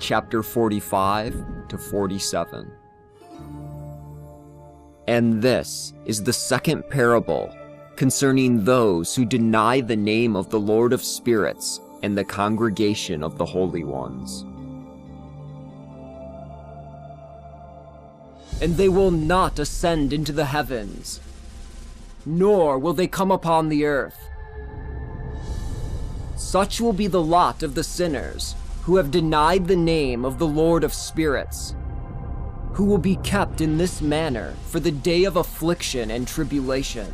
chapter 45 to 47. And this is the second parable concerning those who deny the name of the Lord of Spirits and the congregation of the holy ones. And they will not ascend into the heavens, nor will they come upon the earth. Such will be the lot of the sinners who have denied the name of the Lord of Spirits, who will be kept in this manner for the day of affliction and tribulation.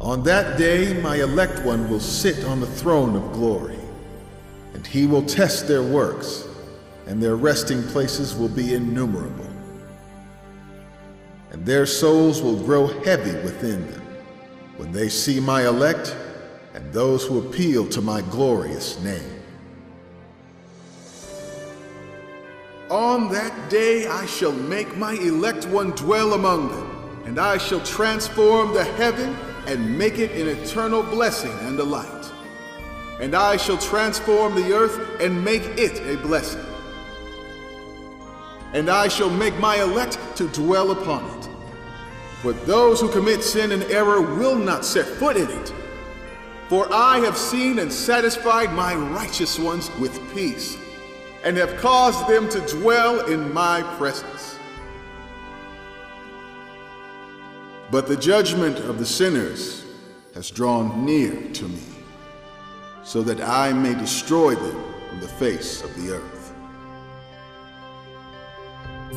On that day, my elect one will sit on the throne of glory, and he will test their works, and their resting places will be innumerable. And their souls will grow heavy within them when they see my elect and those who appeal to my glorious name. On that day I shall make my elect one dwell among them, and I shall transform the heaven and make it an eternal blessing and a light. And I shall transform the earth and make it a blessing. And I shall make my elect to dwell upon it. But those who commit sin and error will not set foot in it. For I have seen and satisfied my righteous ones with peace, and have caused them to dwell in my presence. But the judgment of the sinners has drawn near to me, so that I may destroy them from the face of the earth.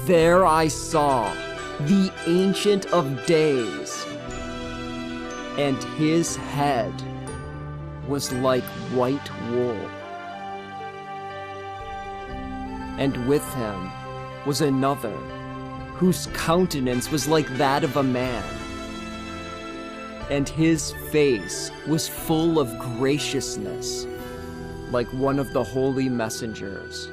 There I saw the Ancient of Days, and his head was like white wool. And with him was another, whose countenance was like that of a man, and his face was full of graciousness, like one of the holy messengers.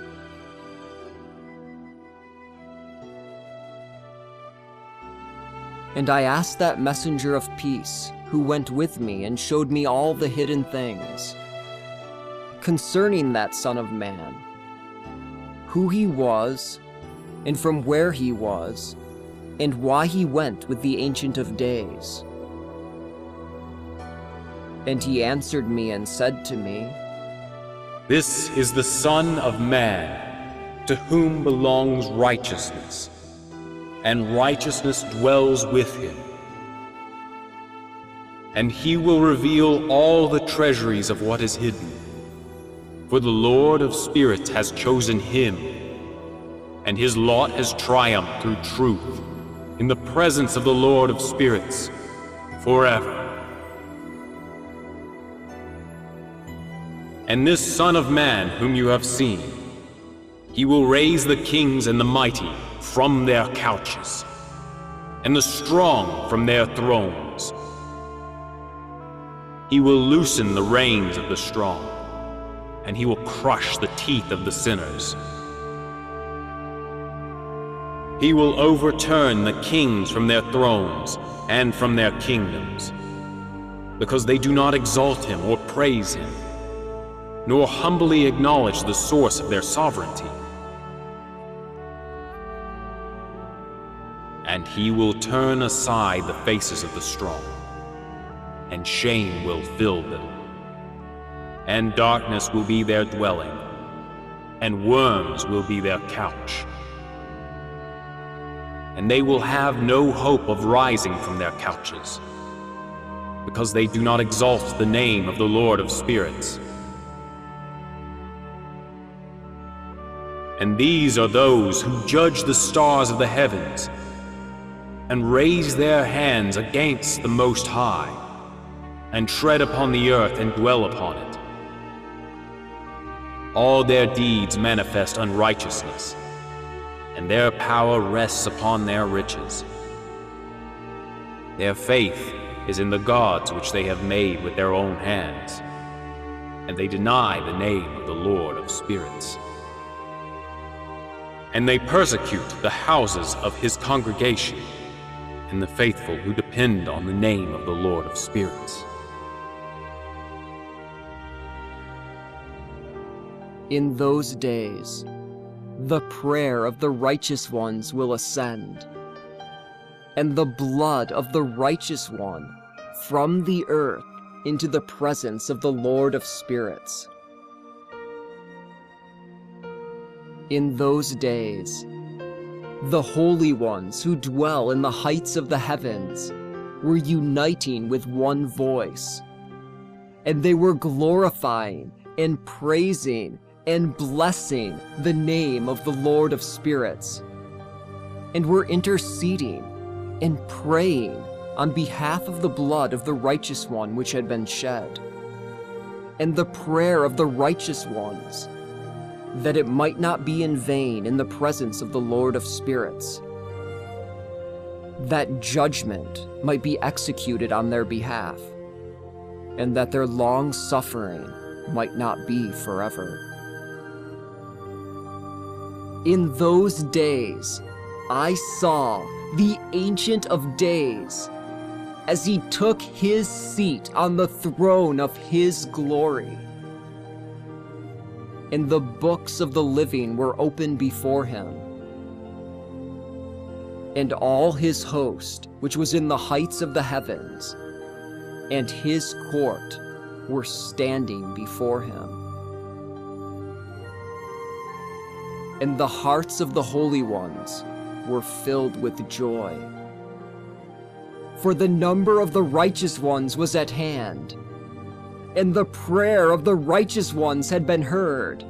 And I asked that messenger of peace, who went with me and showed me all the hidden things, concerning that Son of Man, who he was, and from where he was, and why he went with the Ancient of Days. And he answered me and said to me, This is the Son of Man, to whom belongs righteousness, and righteousness dwells with him. And he will reveal all the treasuries of what is hidden. For the Lord of Spirits has chosen him, and his lot has triumphed through truth in the presence of the Lord of Spirits forever. And this Son of Man whom you have seen, he will raise the kings and the mighty from their couches, and the strong from their thrones. He will loosen the reins of the strong, and he will crush the teeth of the sinners. He will overturn the kings from their thrones and from their kingdoms, because they do not exalt him or praise him, nor humbly acknowledge the source of their sovereignty. And he will turn aside the faces of the strong, and shame will fill them. And darkness will be their dwelling, and worms will be their couch. And they will have no hope of rising from their couches, because they do not exalt the name of the Lord of Spirits. And these are those who judge the stars of the heavens, and raise their hands against the Most High, and tread upon the earth and dwell upon it. All their deeds manifest unrighteousness, and their power rests upon their riches. Their faith is in the gods which they have made with their own hands, and they deny the name of the Lord of Spirits. And they persecute the houses of his congregation, and the faithful who depend on the name of the Lord of Spirits. In those days, the prayer of the righteous ones will ascend, and the blood of the righteous one from the earth into the presence of the Lord of spirits. In those days, the holy ones who dwell in the heights of the heavens were uniting with one voice, and they were glorifying and praising and blessing the name of the Lord of spirits, and were interceding and praying on behalf of the blood of the righteous one which had been shed, and the prayer of the righteous ones, that it might not be in vain in the presence of the Lord of spirits, that judgment might be executed on their behalf, and that their long suffering might not be forever. In those days, I saw the Ancient of Days as he took his seat on the throne of his glory. And the books of the living were opened before him. And all his host, which was in the heights of the heavens, and his court were standing before him. And the hearts of the holy ones were filled with joy. For the number of the righteous ones was at hand, and the prayer of the righteous ones had been heard,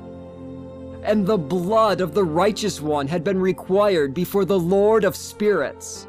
and the blood of the righteous one had been required before the Lord of spirits.